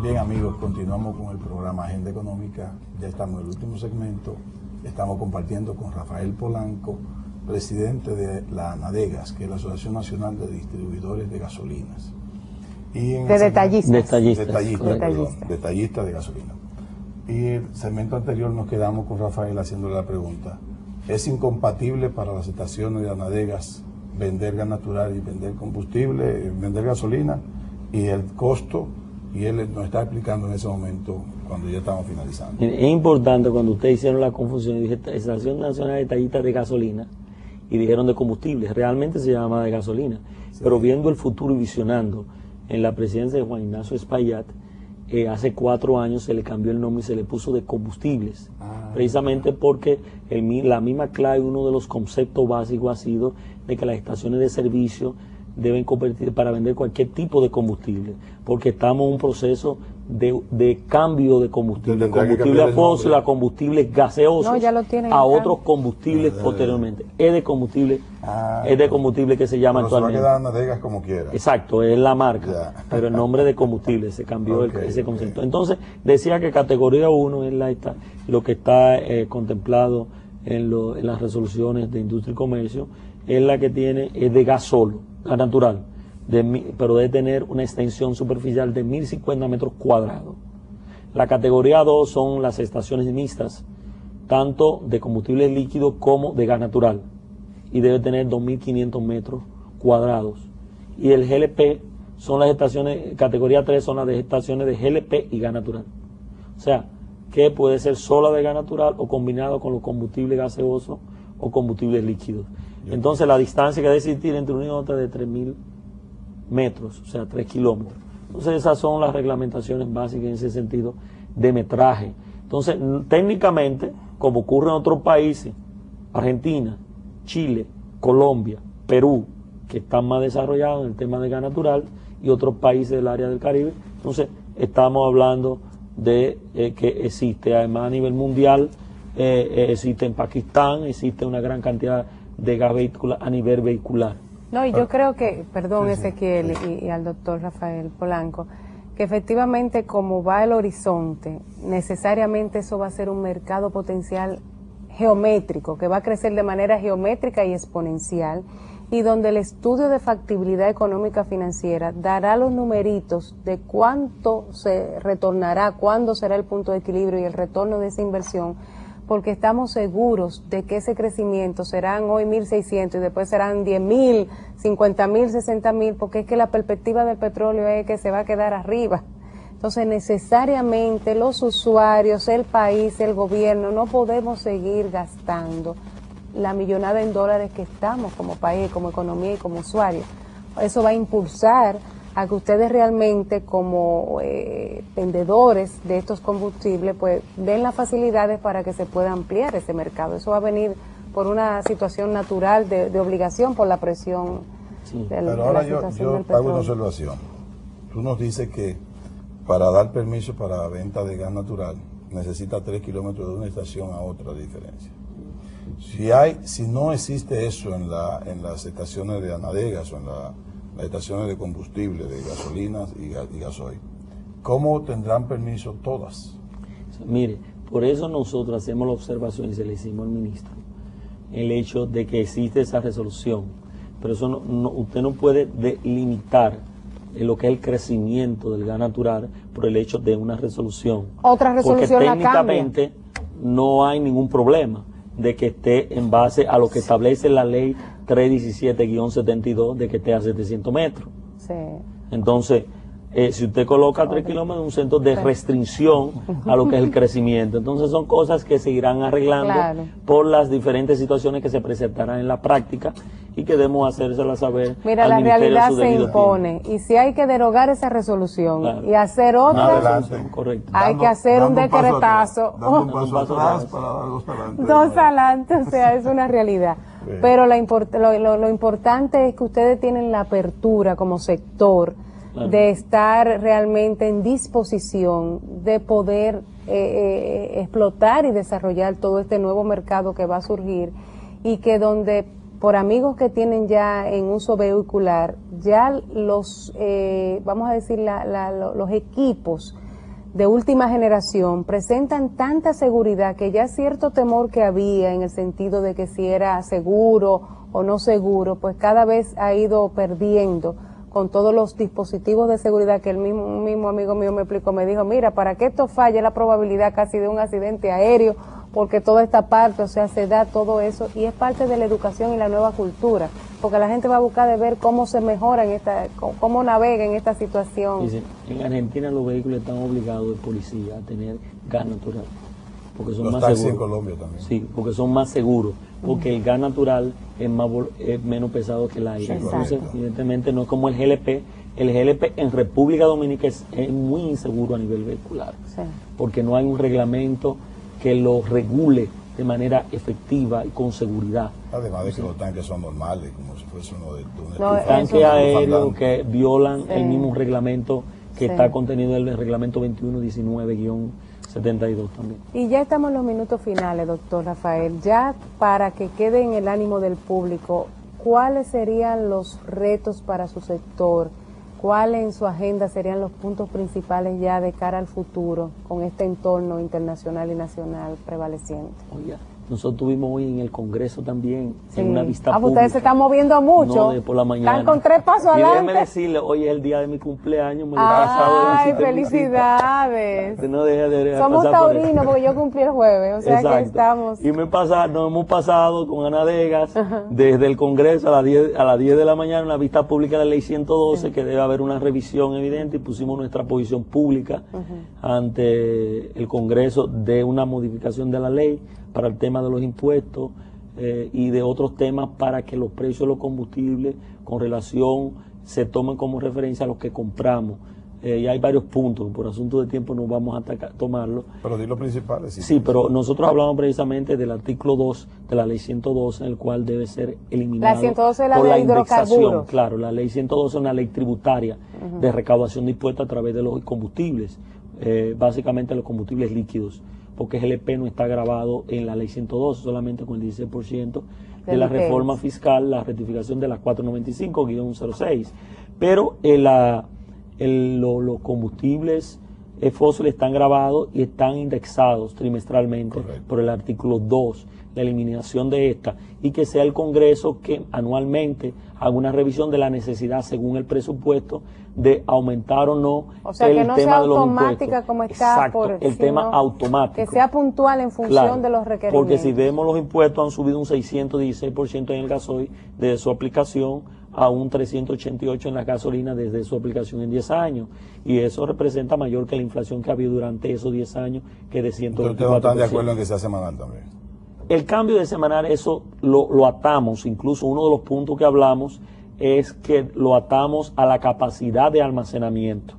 Bien amigos, continuamos con el programa Agenda Económica, ya estamos en el último segmento, estamos compartiendo con Rafael Polanco, presidente de la ANADEGAS, que es la Asociación Nacional de Distribuidores de Gasolinas. Y en detallistas de gasolina. Y el segmento anterior nos quedamos con Rafael haciéndole la pregunta, ¿es incompatible para las estaciones de ANADEGAS vender gas natural y vender combustible, vender gasolina y el costo? Y él nos está explicando en ese momento, cuando ya estamos finalizando. Es importante, cuando ustedes hicieron la confusión, dije Estación Nacional de Detallistas de Gasolina, y dijeron de combustible, realmente se llama de gasolina. Sí. Pero viendo el futuro y visionando, en la presidencia de Juan Ignacio Espaillat, hace 4 años se le cambió el nombre y se le puso de combustibles, precisamente porque la misma clave, uno de los conceptos básicos ha sido de que las estaciones de servicio deben convertir para vender cualquier tipo de combustible, porque estamos en un proceso de cambio de combustible, combustible fósil a combustibles gaseosos, a otros combustibles posteriormente. Es de combustible que se llama actualmente. Se va a quedar ANADEGAS como quiera. Exacto, es la marca, pero el nombre de combustible se cambió ese concepto. Entonces, decía que categoría 1 es lo que está contemplado en las resoluciones de industria y comercio, es la que es de gas solo, gas natural, pero debe tener una extensión superficial de 1050 metros cuadrados. La categoría 2 son las estaciones mixtas, tanto de combustible líquido como de gas natural, y debe tener 2500 metros cuadrados. Y el GLP son las estaciones, categoría 3 son las de estaciones de GLP y gas natural. O sea, que puede ser sola de gas natural o combinado con los combustibles gaseosos o combustibles líquidos. Entonces la distancia que debe existir entre una y otra es de 3000 metros, o sea 3 kilómetros. Entonces esas son las reglamentaciones básicas en ese sentido de metraje. Entonces técnicamente, como ocurre en otros países, Argentina, Chile, Colombia, Perú, que están más desarrollados en el tema de gas natural, y otros países del área del Caribe, entonces estamos hablando de que existe además a nivel mundial, existe en Pakistán, existe una gran cantidad de gas vehicular a nivel vehicular. No, y yo creo que, perdón Ezequiel y al doctor Rafael Polanco, que efectivamente como va el horizonte, necesariamente eso va a ser un mercado potencial geométrico, que va a crecer de manera geométrica y exponencial, y donde el estudio de factibilidad económica financiera dará los numeritos de cuánto se retornará, cuándo será el punto de equilibrio y el retorno de esa inversión, porque estamos seguros de que ese crecimiento serán hoy 1.600 y después serán 10.000, 50.000, 60.000, porque es que la perspectiva del petróleo es que se va a quedar arriba. Entonces necesariamente los usuarios, el país, el gobierno, no podemos seguir gastando la millonada en dólares que estamos como país, como economía y como usuarios. Eso va a impulsar a que ustedes realmente como vendedores de estos combustibles pues den las facilidades para que se pueda ampliar ese mercado. Eso va a venir por una situación natural de obligación por la presión Pero ahora yo hago una observación. Tú nos dices que para dar permiso para la venta de gas natural necesita 3 kilómetros de una estación a otra de diferencia. Si no existe eso en las estaciones de ANADEGAS o en las estaciones de combustible, de gasolinas y gasoil, ¿cómo tendrán permiso todas? Mire, por eso nosotros hacemos la observación y se le hicimos al ministro, el hecho de que existe esa resolución, pero eso usted no puede delimitar lo que es el crecimiento del gas natural por el hecho de una resolución. Otra resolución porque técnicamente no hay ningún problema de que esté en base a lo que establece la ley 317-72 de que esté a 700 metros. Sí. Entonces, si usted coloca 3 kilómetros en un centro de restricción a lo que es el crecimiento, entonces son cosas que se irán arreglando por las diferentes situaciones que se presentarán en la práctica y que debemos hacérselas saber. Mira, la realidad se impone y si hay que derogar esa resolución y hacer otra, hay que hacer un decretazo. Un paso atrás para dar dos adelante. Dos adelante, o sea, es una realidad. Pero lo importante es que ustedes tienen la apertura como sector de estar realmente en disposición de poder explotar y desarrollar todo este nuevo mercado que va a surgir y que donde por amigos que tienen ya en uso vehicular, ya los, vamos a decir, los equipos de última generación presentan tanta seguridad que ya cierto temor que había en el sentido de que si era seguro o no seguro, pues cada vez ha ido perdiendo con todos los dispositivos de seguridad que un mismo amigo mío me explicó, me dijo, mira, para que esto falle la probabilidad casi de un accidente aéreo, porque toda esta parte, o sea, se da todo eso y es parte de la educación y la nueva cultura, porque la gente va a buscar de ver cómo se mejora cómo navega en esta situación. Dicen, en Argentina los vehículos están obligados de policía a tener gas natural, porque son los más taxis seguros. En Colombia también. Sí, porque son más seguros, porque el gas natural es menos pesado que el aire. Exacto. Entonces, evidentemente no es como el GLP. El GLP en República Dominicana es muy inseguro a nivel vehicular, Sí. porque no hay un reglamento que lo regule de manera efectiva y con seguridad. Además de que los tanques son normales, como si fuese uno de un No, Tanques aéreos que violan Sí. el mismo reglamento que Sí. está contenido en el reglamento 2119-72 también. Y ya estamos en los minutos finales, doctor Rafael. Ya para que quede en el ánimo del público, ¿cuáles serían los retos para su sector? ¿Cuáles en su agenda serían los puntos principales ya de cara al futuro con este entorno internacional y nacional prevaleciente? Oiga, nosotros tuvimos hoy en el Congreso también, Sí. en una vista pues pública. ustedes se están moviendo mucho. No, de por la mañana. Están con 3 pasos Y déjeme adelante. decirle, hoy es el día de mi cumpleaños, me he pasado de Ay, visita en visita. felicidades. Usted no deja de Somos pasar por eso. taurinos porque yo cumplí el jueves, o sea que Exacto. estamos. Y nos hemos pasado con Ana Degas desde el Congreso a las 10 de la mañana en la vista pública de la ley 112, que debe haber una revisión evidente, y pusimos nuestra posición pública ante el Congreso de una modificación de la ley para el tema de los impuestos y de otros temas para que los precios de los combustibles con relación se tomen como referencia a los que compramos. Y hay varios puntos, por asunto de tiempo no vamos a tomarlo. Pero di los principales. Sí, pero nosotros hablamos precisamente del artículo 2 de la ley 112, en el cual debe ser eliminado La 112 es la por de la hidrocarburos. indexación. Claro, la ley 112 es una ley tributaria de recaudación de impuestos a través de los combustibles, básicamente los combustibles líquidos, porque GLP no está grabado en la ley 112, solamente con el 16% de la reforma fiscal, la rectificación de la 495-06. Pero los combustibles fósiles están grabados y están indexados trimestralmente. Correcto. Por el artículo 2, la eliminación de esta, y que sea el Congreso que anualmente haga una revisión de la necesidad según el presupuesto de aumentar o no O sea, el que no tema sea de los automática impuestos. como está, Exacto, el tema automático. Que sea puntual en función Claro, de los requerimientos. porque si vemos los impuestos han subido un 616% en el gasoil desde su aplicación a un 388 en la gasolina desde su aplicación en 10 años. Y eso representa mayor que la inflación que ha habido durante esos 10 años, que de 124%. Entonces, ¿ustedes no están de acuerdo en que sea semanal también? El cambio de semanal, eso lo atamos, incluso uno de los puntos que hablamos es que lo atamos a la capacidad de almacenamiento.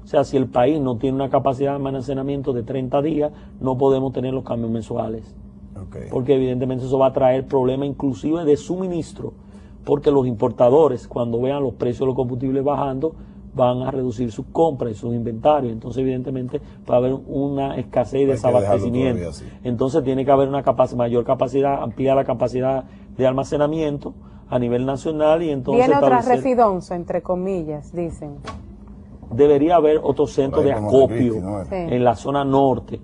O sea, si el país no tiene una capacidad de almacenamiento de 30 días, no podemos tener los cambios mensuales. Okay. Porque evidentemente eso va a traer problemas inclusive de suministro, porque los importadores, cuando vean los precios de los combustibles bajando, van a reducir sus compras y sus inventarios. Entonces, evidentemente, va a haber una escasez y desabastecimiento. Entonces, tiene que haber una mayor capacidad, ampliar la capacidad de almacenamiento a nivel nacional y entonces... Viene otra refidonza, entre comillas, dicen. Debería haber otros centros de acopio Sí. en la zona norte,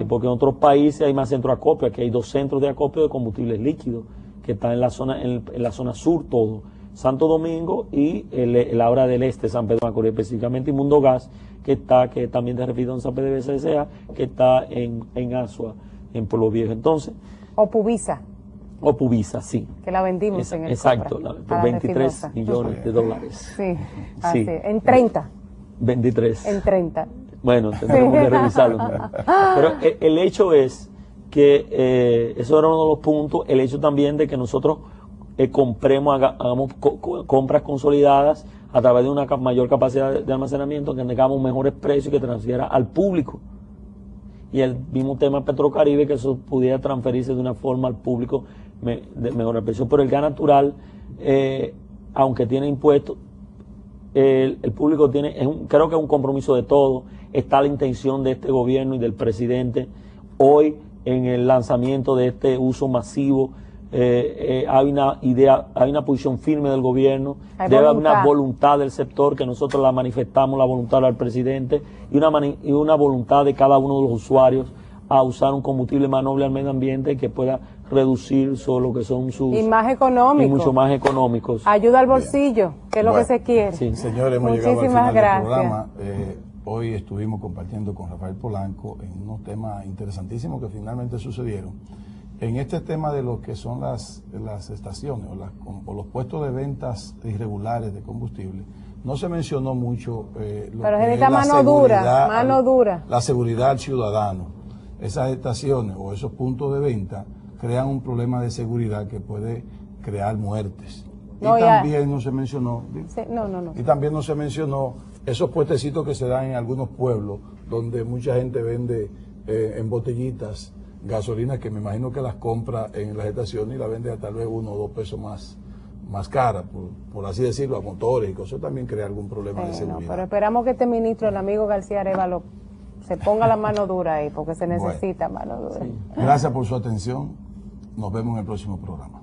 porque en otros países hay más centros de acopio. Aquí hay 2 centros de acopio de combustibles líquidos que están en la zona sur todo, Santo Domingo y la Hora del Este, San Pedro de Macorís, específicamente, y Mundo Gas, que también de refidonza PDVSA S.A., que está en Asua, en Pueblo Viejo. Entonces, O Pubisa, o Pubisa, sí. que la vendimos en el Exacto, Copra, por para 23 refidonza. millones de dólares. Sí, así, Sí. en 30, 23. en 30. Bueno, tendremos que revisarlo. Pero el hecho es que eso era uno de los puntos. El hecho también de que nosotros hagamos compras consolidadas a través de una mayor capacidad de almacenamiento, que tengamos mejores precios y que transfiera al público. Y el mismo tema Petrocaribe, que eso pudiera transferirse de una forma al público de mejor precio. Pero el gas natural, aunque tiene impuestos, el público tiene, creo que es un compromiso de todos. Está la intención de este gobierno y del presidente hoy en el lanzamiento de este uso masivo hay una idea, hay una posición firme del gobierno, debe haber una voluntad del sector, que nosotros la manifestamos, la voluntad del presidente, y una voluntad de cada uno de los usuarios a usar un combustible más noble al medio ambiente que pueda reducir lo que son sus... Y más económicos. Y mucho más económicos. Ayuda al bolsillo, que es lo que se quiere. Sí. Señores, hemos llegado al final del programa. Hoy estuvimos compartiendo con Rafael Polanco en unos temas interesantísimos que finalmente sucedieron. En este tema de lo que son las estaciones o los puestos de ventas irregulares de combustible, no se mencionó mucho pero se necesita mano dura. La seguridad al ciudadano. Esas estaciones o esos puntos de venta crean un problema de seguridad que puede crear muertes. No, y también no se mencionó. Sí, no. Y también no se mencionó esos puestecitos que se dan en algunos pueblos donde mucha gente vende en botellitas gasolina, que me imagino que las compra en las estaciones y la vende a tal vez 1 o 2 pesos más cara, por así decirlo, a motores y cosas. Eso también crea algún problema de seguridad. Pero esperamos que este ministro, el amigo García Arévalo, se ponga la mano dura ahí, porque se necesita mano dura. Sí. Gracias por su atención. Nos vemos en el próximo programa.